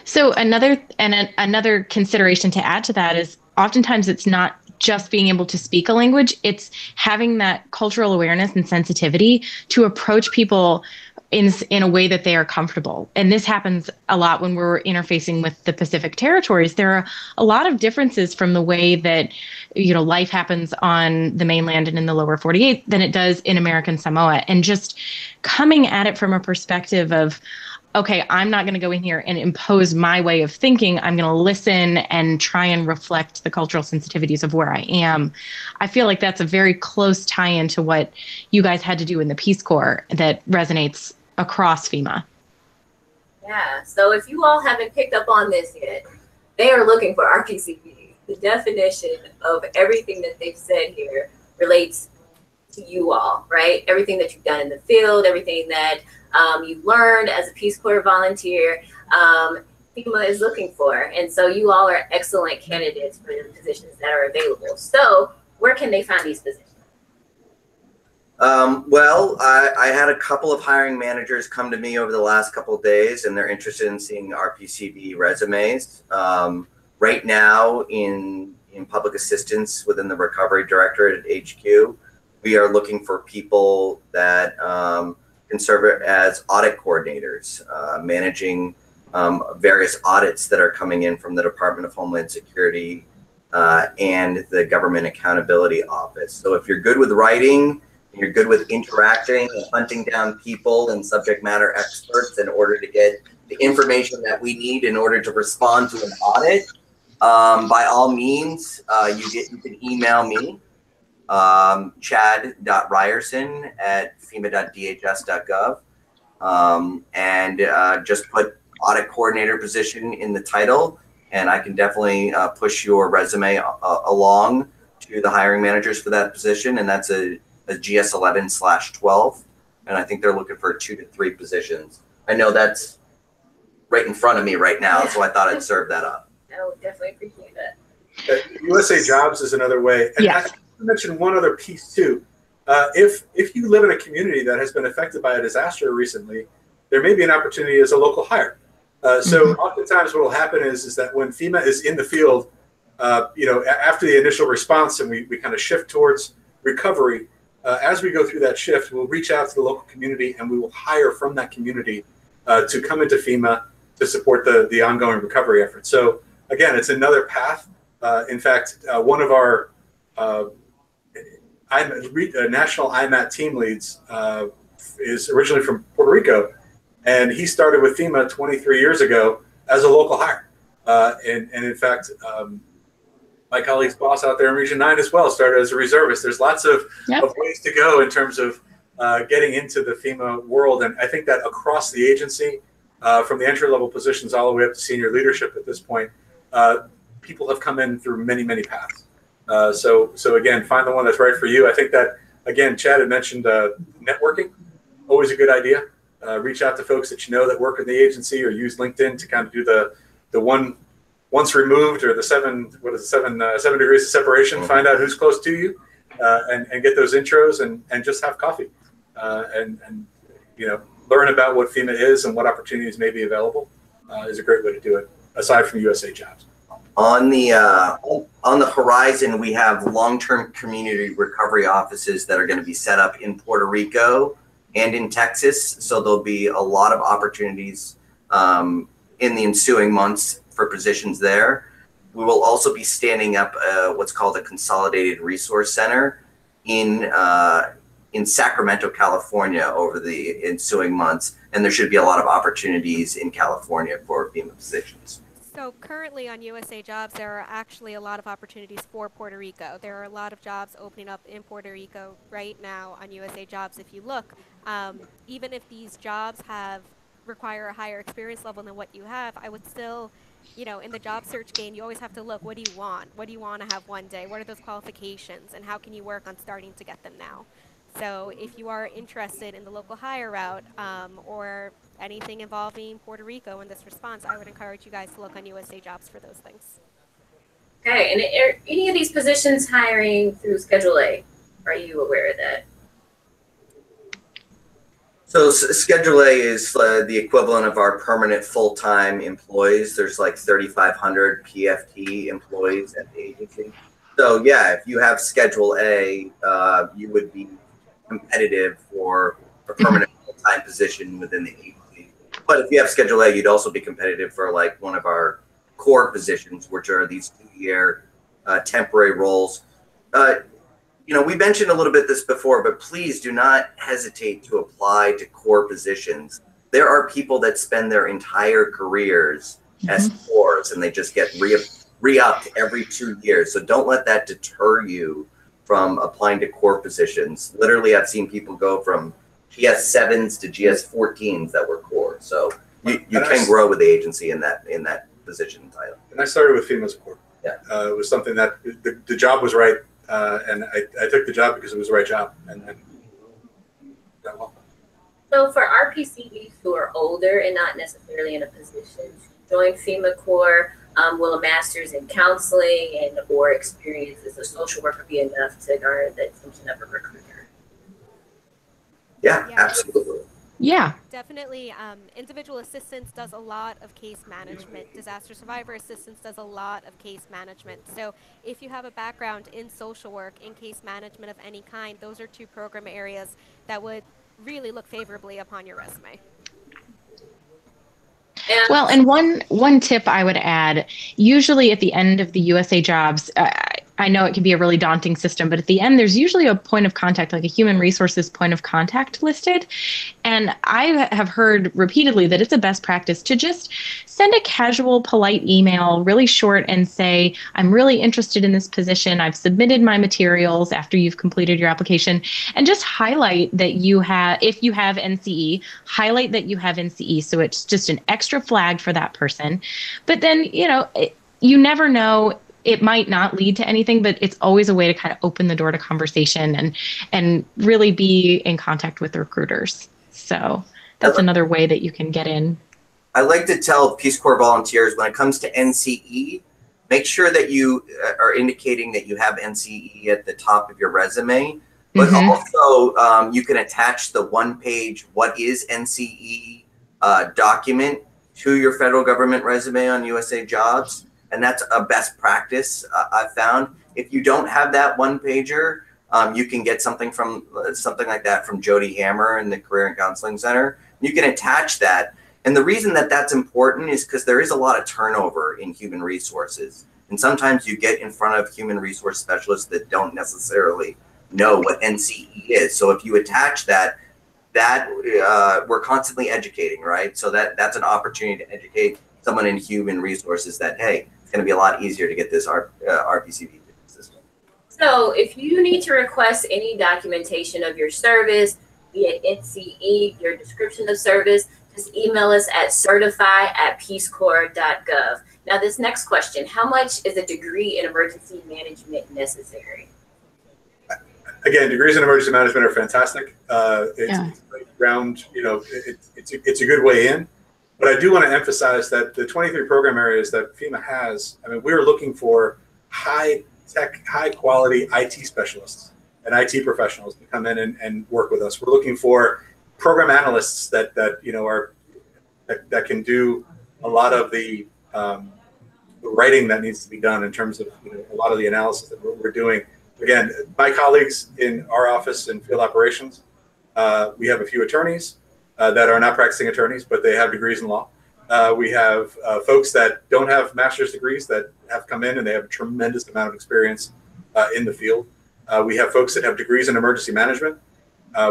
D: So another consideration to add to that is oftentimes it's not just being able to speak a language, it's having that cultural awareness and sensitivity to approach people in a way that they are comfortable. And this happens a lot when we're interfacing with the Pacific territories. There are a lot of differences from the way that, life happens on the mainland and in the lower 48 than it does in American Samoa. And just coming at it from a perspective of, okay, I'm not going to go in here and impose my way of thinking. I'm going to listen and try and reflect the cultural sensitivities of where I am. I feel like that's a very close tie-in to what you guys had to do in the Peace Corps that resonates across FEMA.
A: Yeah, so if you all haven't picked up on this yet, they are looking for RPCV. The definition of everything that they've said here relates to you all, right? Everything that you've done in the field, everything that you've learned as a Peace Corps volunteer, FEMA is looking for. And so you all are excellent candidates for the positions that are available. So where can they find these positions?
C: Well, I had a couple of hiring managers come to me over the last couple of days, and they're interested in seeing RPCV resumes. Right now in public assistance within the Recovery Directorate at HQ, we are looking for people that can serve as audit coordinators, managing various audits that are coming in from the Department of Homeland Security and the Government Accountability Office. So if you're good with writing, and you're good with interacting and hunting down people and subject matter experts in order to get the information that we need in order to respond to an audit, by all means, you can email me, chad.ryerson@fema.dhs.gov, and just put audit coordinator position in the title, and I can definitely push your resume along to the hiring managers for that position, and that's a GS11/12, and I think they're looking for 2 to 3 positions. I know that's right in front of me right now, so I thought I'd serve that up.
A: I would definitely appreciate that.
B: USA Jobs is another way. And I mentioned one other piece too. If you live in a community that has been affected by a disaster recently, there may be an opportunity as a local hire. So oftentimes what will happen is that when FEMA is in the field, after the initial response and we kind of shift towards recovery, as we go through that shift, we'll reach out to the local community and we will hire from that community to come into FEMA to support the ongoing recovery effort. So again, it's another path. In fact, one of our national IMAT team leads is originally from Puerto Rico, and he started with FEMA 23 years ago as a local hire. And in fact, my colleague's boss out there in Region 9 as well started as a reservist. There's lots of ways to go in terms of getting into the FEMA world. And I think that across the agency, from the entry-level positions all the way up to senior leadership at this point, people have come in through many, many paths. So again, find the one that's right for you. I think that, again, Chad had mentioned networking, always a good idea. Reach out to folks that you know that work in the agency, or use LinkedIn to kind of do the once removed, or the seven degrees of separation. Find out who's close to you, and get those intros, and just have coffee, and learn about what FEMA is and what opportunities may be available. Is a great way to do it, aside from USA Jobs.
C: On the horizon, we have long-term community recovery offices that are going to be set up in Puerto Rico and in Texas. So there'll be a lot of opportunities in the ensuing months for positions there. We will also be standing up what's called a consolidated resource center in Sacramento, California over the ensuing months. And there should be a lot of opportunities in California for FEMA positions.
E: So currently on USA Jobs, there are actually a lot of opportunities for Puerto Rico. There are a lot of jobs opening up in Puerto Rico right now on USA Jobs. If you look, even if these jobs require a higher experience level than what you have, I would still, in the job search game, you always have to look, what do you want? What do you want to have one day? What are those qualifications? And how can you work on starting to get them now? So if you are interested in the local hire route, or anything involving Puerto Rico in this response, I would encourage you guys to look on USA Jobs for those things.
A: Okay, and are any of these positions hiring through Schedule A? Are you aware of that?
C: So Schedule A is the equivalent of our permanent full-time employees. There's like 3,500 PFT employees at the agency. So yeah, if you have Schedule A, you would be competitive for a permanent full-time position within the agency. But if you have Schedule A, you'd also be competitive for like one of our core positions, which are these 2-year temporary roles. We mentioned a little bit this before, but please do not hesitate to apply to core positions. There are people that spend their entire careers as cores, and they just get re-upped every 2 years. So don't let that deter you from applying to core positions. Literally, I've seen people go from GS7s to GS14s that were core. So you can grow with the agency in that position title.
B: And I started with FEMA as a core.
C: Yeah.
B: It was something that the job was right, and I took the job because it was the right job, and that well.
A: So for RPCVs who are older and not necessarily in a position to join FEMA Corps, will a master's in counseling and or experience as a social worker be enough to garner the attention of a recruiter?
C: Yeah, absolutely.
D: Yeah.
E: Definitely. Individual assistance does a lot of case management. Disaster survivor assistance does a lot of case management. So if you have a background in social work, in case management of any kind, those are 2 program areas that would really look favorably upon your resume.
D: Well, and one tip I would add, usually at the end of the USA Jobs, I know it can be a really daunting system, but at the end, there's usually a point of contact, like a human resources point of contact listed. And I have heard repeatedly that it's a best practice to just send a casual, polite email, really short, and say, I'm really interested in this position. I've submitted my materials after you've completed your application, and just highlight that you have, if you have NCE, highlight that you have NCE. So it's just an extra flag for that person. But then, you never know. It might not lead to anything, but it's always a way to kind of open the door to conversation and really be in contact with the recruiters. So that's another way that you can get in.
C: I like to tell Peace Corps volunteers, when it comes to NCE, make sure that you are indicating that you have NCE at the top of your resume, but also you can attach the 1-page what is NCE document to your federal government resume on USA Jobs. And that's a best practice I've found. If you don't have that 1-pager, you can get something like that from Jody Hammer in the Career and Counseling Center. You can attach that. And the reason that that's important is because there is a lot of turnover in human resources. And sometimes you get in front of human resource specialists that don't necessarily know what NCE is. So if you attach that we're constantly educating, right? So that's an opportunity to educate someone in human resources that, hey, it's going to be a lot easier to get this RPCV system.
A: So if you need to request any documentation of your service, be it NCE, your description of service, just email us at certify@peacecorps.gov. Now, this next question, how much is a degree in emergency management necessary?
B: Again, degrees in emergency management are fantastic. It's around, it's a good way in. But I do want to emphasize that the 23 program areas that FEMA has, I mean, we're looking for high tech, high quality IT specialists and IT professionals to come in and work with us. We're looking for program analysts that can do a lot of the writing that needs to be done in terms of a lot of the analysis that we're doing. Again, my colleagues in our office in field operations, we have a few attorneys that are not practicing attorneys, but they have degrees in law. We have folks that don't have master's degrees that have come in and they have a tremendous amount of experience in the field. We have folks that have degrees in emergency management.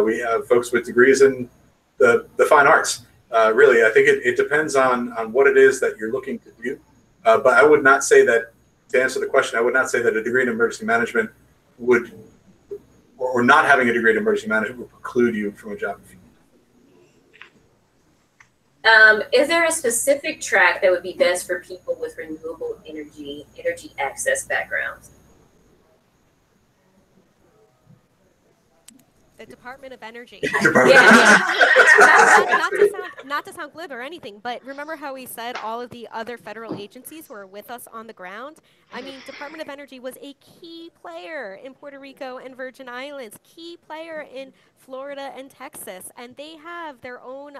B: We have folks with degrees in the fine arts. Really, I think it depends on what it is that you're looking to do. But I would not say that, to answer the question, I would not say that a degree in emergency management would, or not having a degree in emergency management would preclude you from a job.
A: Is there a specific track that would be best for people with renewable energy access backgrounds?
E: The Department of Energy. Not to sound glib or anything, but remember how we said all of the other federal agencies who are with us on the ground? I mean, Department of Energy was a key player in Puerto Rico and Virgin Islands, key player in Florida and Texas, and they have their own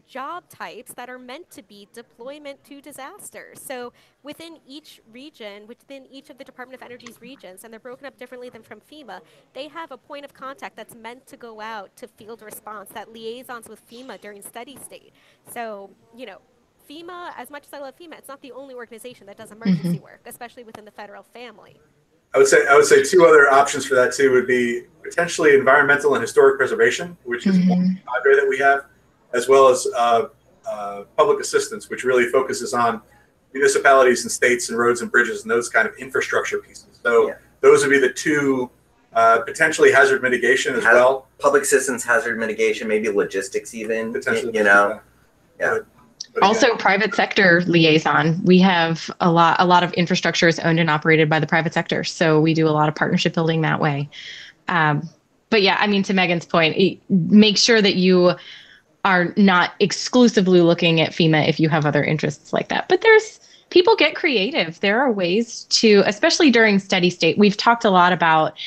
E: job types that are meant to be deployment to disasters. So within each region, within each of the Department of Energy's regions, and they're broken up differently than from FEMA, they have a point of contact that's meant to go out to field response, that liaisons with FEMA during steady state. So, FEMA, as much as I love FEMA, it's not the only organization that does emergency work, especially within the federal family.
B: I would say two other options for that too would be potentially environmental and historic preservation, which is one cadre that we have, as well as public assistance, which really focuses on municipalities and states and roads and bridges and those kind of infrastructure pieces. So those would be the two, potentially hazard mitigation as well.
C: Public assistance, hazard mitigation, maybe logistics even,
B: Potentially,
C: But
D: also, private sector liaison. We have a lot of infrastructure is owned and operated by the private sector. So we do a lot of partnership building that way. But yeah, I mean, to Megan's point, make sure that you are not exclusively looking at FEMA if you have other interests like that. But people get creative. There are ways to, especially during steady state. We've talked a lot about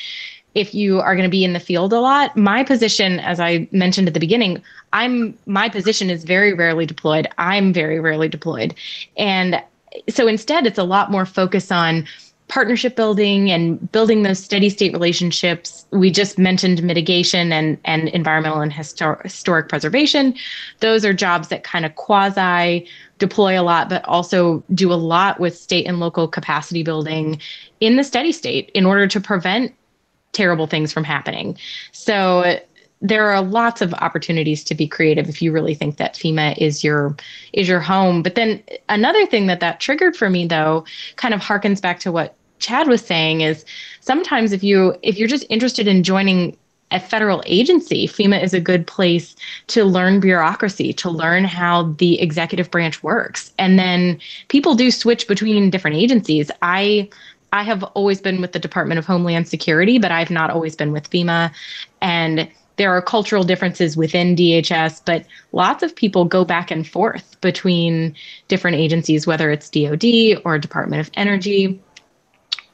D: if you are going to be in the field a lot. My position, as I mentioned at the beginning, my position is very rarely deployed. I'm very rarely deployed. And so instead, it's a lot more focus on partnership building and building those steady state relationships. We just mentioned mitigation and environmental and historic preservation. Those are jobs that kind of quasi deploy a lot, but also do a lot with state and local capacity building in the steady state in order to prevent terrible things from happening. So there are lots of opportunities to be creative if you really think that FEMA is your home. But then another thing that triggered for me, though, kind of harkens back to what Chad was saying, is sometimes if you're just interested in joining a federal agency, FEMA is a good place to learn bureaucracy, to learn how the executive branch works. And then people do switch between different agencies. I have always been with the Department of Homeland Security, but I've not always been with FEMA. And there are cultural differences within DHS, but lots of people go back and forth between different agencies, whether it's DOD or Department of Energy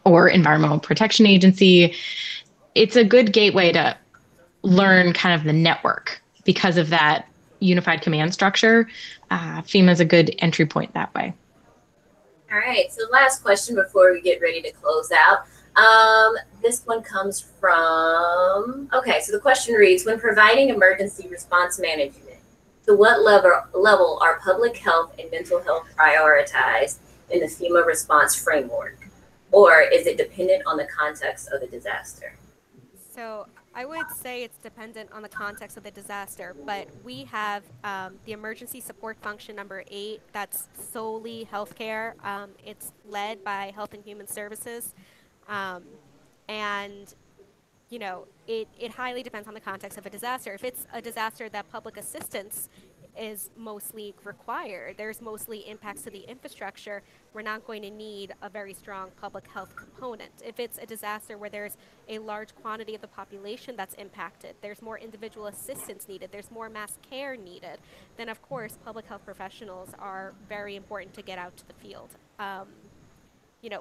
D: or Environmental Protection Agency. It's a good gateway to learn kind of the network because of that unified command structure. FEMA is a good entry point that way.
A: All right, so last question before we get ready to close out. This one comes from, so the question reads, when providing emergency response management, to what level are public health and mental health prioritized in the FEMA response framework? Or is it dependent on the context of the disaster?
E: So I would say it's dependent on the context of the disaster, but we have the emergency support function number 8, that's solely healthcare. It's led by Health and Human Services. And, it highly depends on the context of a disaster. If it's a disaster that public assistance is mostly required. There's mostly impacts to the infrastructure. We're not going to need a very strong public health component. If it's a disaster where there's a large quantity of the population that's impacted, there's more individual assistance needed, there's more mass care needed, then of course public health professionals are very important to get out to the field.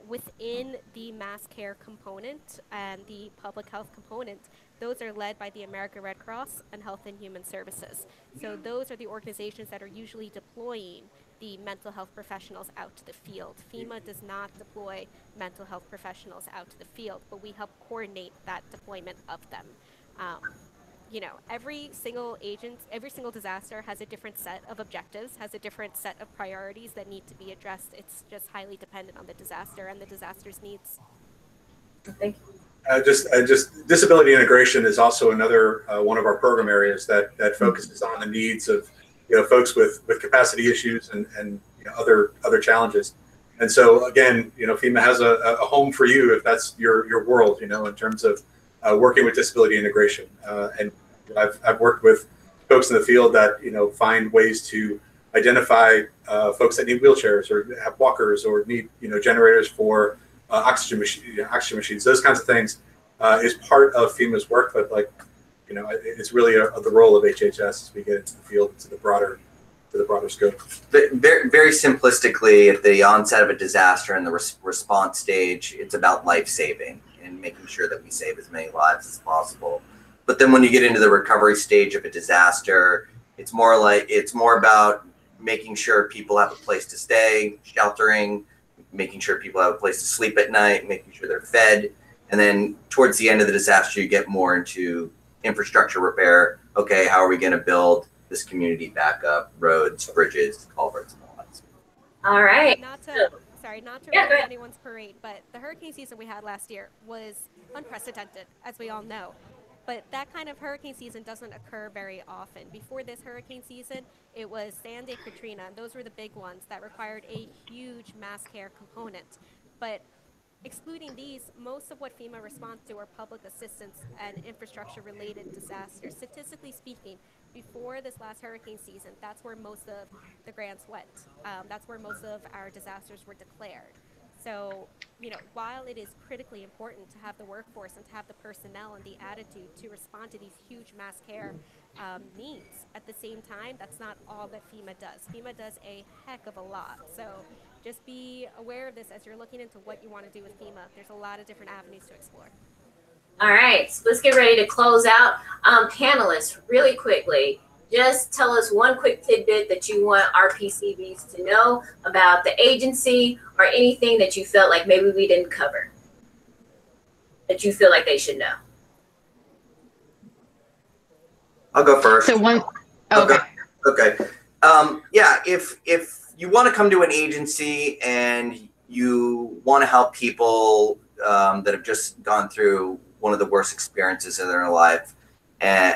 E: Within the mass care component and the public health component, those are led by the American Red Cross and Health and Human Services. So those are the organizations that are usually deploying the mental health professionals out to the field. FEMA does not deploy mental health professionals out to the field, but we help coordinate that deployment of them. Every single disaster has a different set of objectives, has a different set of priorities that need to be addressed. It's just highly dependent on the disaster and the disaster's needs.
A: Thank you.
B: Just disability integration is also another one of our program areas that focuses on the needs of folks with capacity issues and other challenges. And so again, FEMA has a home for you if that's your world, in terms of working with disability integration. And I've worked with folks in the field that find ways to identify folks that need wheelchairs or have walkers or need generators for oxygen machines. Those kinds of things is part of FEMA's work, but it's really the role of HHS as we get into the field, into the broader scope.
C: But very simplistically, at the onset of a disaster and the response stage, it's about life saving and making sure that we save as many lives as possible. But then when you get into the recovery stage of a disaster, it's more about making sure people have a place to stay, sheltering, making sure people have a place to sleep at night, making sure they're fed. And then towards the end of the disaster, you get more into infrastructure repair. Okay, how are we going to build this community back up? Roads, bridges, culverts, and all that.
A: All right.
E: Not to ruin anyone's parade, but the hurricane season we had last year was unprecedented, as we all know. But that kind of hurricane season doesn't occur very often. Before this hurricane season, it was Sandy, Katrina, and those were the big ones that required a huge mass care component. But excluding these, most of what FEMA responds to are public assistance and infrastructure-related disasters. Statistically speaking, before this last hurricane season, that's where most of the grants went. That's where most of our disasters were declared. So, while it is critically important to have the workforce and to have the personnel and the attitude to respond to these huge mass care needs, at the same time, that's not all that FEMA does. FEMA does a heck of a lot. So just be aware of this as you're looking into what you want to do with FEMA. There's a lot of different avenues to explore.
A: All right, so let's get ready to close out. Panelists, really quickly, just tell us one quick tidbit that you want RPCVs to know about the agency, or anything that you felt like maybe we didn't cover that you feel like they should know.
C: I'll go first.
D: So one.
C: Okay. Yeah, if you want to come to an agency and you want to help people that have just gone through one of the worst experiences in their life, and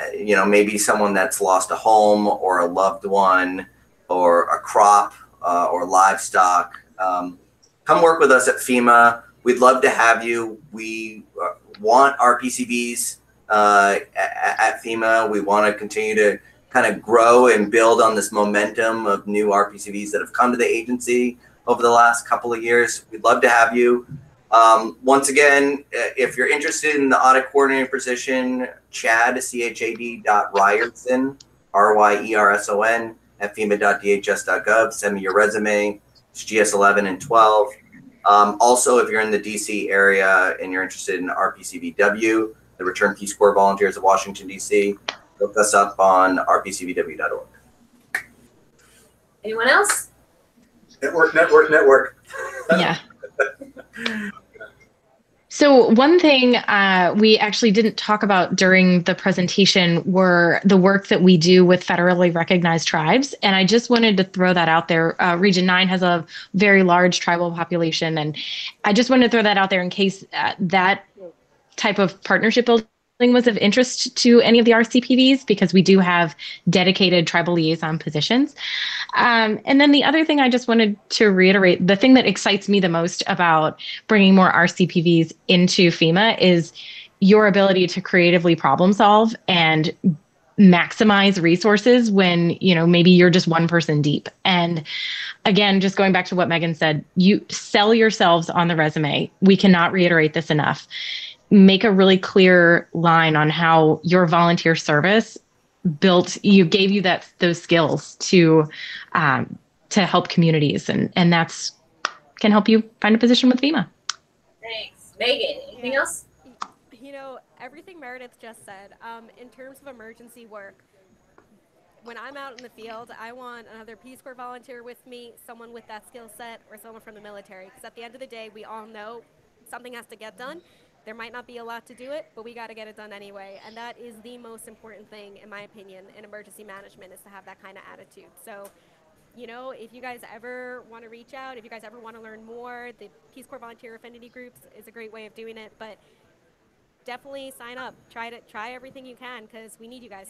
C: maybe someone that's lost a home or a loved one or a crop or livestock, come work with us at FEMA. We'd love to have you. We want RPCVs at FEMA. We want to continue to kind of grow and build on this momentum of new RPCVs that have come to the agency over the last couple of years. We'd love to have you. Once again, if you're interested in the audit coordinator position, chad.ryerson, Ryerson, at FEMA.dhs.gov. Send me your resume. It's GS 11 and 12. Also, if you're in the DC area and you're interested in RPCVW, the Return Peace Corps Volunteers of Washington, DC, look us up on rpcvw.org.
A: Anyone else?
B: Network.
D: Yeah. So one thing we actually didn't talk about during the presentation were the work that we do with federally recognized tribes. And I just wanted to throw that out there. Region 9 has a very large tribal population. And I just wanted to throw that out there in case that type of partnership building was of interest to any of the RCPVs, because we do have dedicated tribal liaison positions. And then the other thing I just wanted to reiterate, the thing that excites me the most about bringing more RCPVs into FEMA is your ability to creatively problem solve and maximize resources when, you know, maybe you're just one person deep. And again, just going back to what Megan said, you sell yourselves on the resume. We cannot reiterate this enough. Make a really clear line on how your volunteer service gave you those skills to help communities, and that's can help you find a position with FEMA.
A: Thanks. Megan, anything else?
E: You know, everything Meredith just said, in terms of emergency work, when I'm out in the field, I want another Peace Corps volunteer with me, someone with that skill set, or someone from the military. Because at the end of the day, we all know something has to get done. There might not be a lot to do it, but we got to get it done anyway. And that is the most important thing, in my opinion, in emergency management, is to have that kind of attitude. So, you know, if you guys ever want to reach out, if you guys ever want to learn more, the Peace Corps Volunteer Affinity Groups is a great way of doing it. But definitely sign up. Try everything you can, because we need you guys.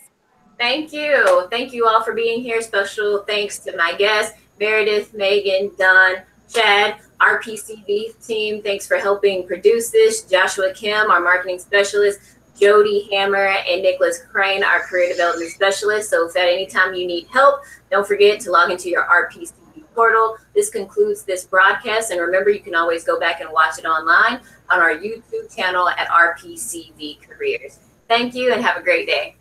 A: Thank you. Thank you all for being here. Special thanks to my guests, Meredith, Megan, Don, Chad, RPCV team. Thanks for helping produce this. Joshua Kim, our marketing specialist, Jody Hammer, and Nicholas Crane, our career development specialist. So if at any time you need help, don't forget to log into your RPCV portal. This concludes this broadcast. And remember, you can always go back and watch it online on our YouTube channel at RPCV Careers. Thank you and have a great day.